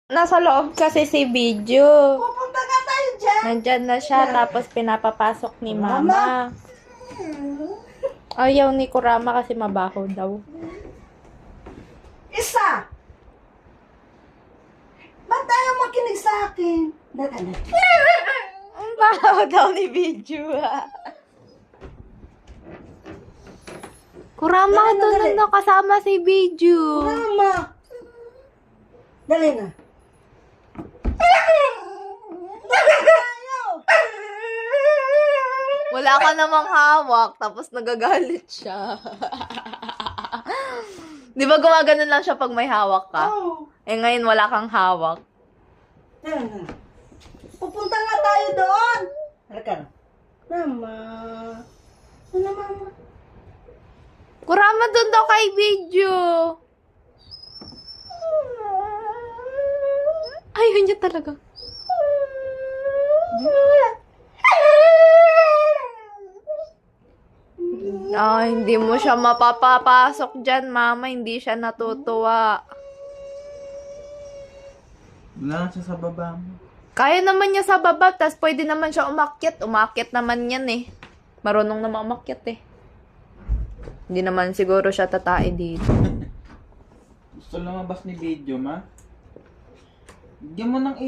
Nasa loob kasi si video. Pupunta nga tayo dyan. Nandyan na siya, tapos pinapapasok ni mama. Ayaw ni Kurama kasi mabaho daw. Isa. Ba't tayo makinig sa akin? Dala. Ang baho daw ni video. Kurama, Dali na, doon dali. na kasama si video. Mama. Dali na. Wala ka namang hawak, tapos nagagalit siya. Di ba gumaganon lang siya pag may hawak ka? Oh. Eh ngayon wala kang hawak. Dali na. Pupunta nga tayo doon. Halika na. Mama. Ano, mama? Kurama, doon daw kay video. Ayaw niya talaga. Hindi mo siya mapapapasok dyan, mama. Hindi siya natutuwa. Wala siya sa baba mo. Kaya naman niya sa baba, tas pwede naman siya umakyat. Umakyat naman yan eh. Marunong naman umakyat eh. Hindi naman siguro siya tatae dito. Gusto lumabas ni video, ma? Bigyan mo ng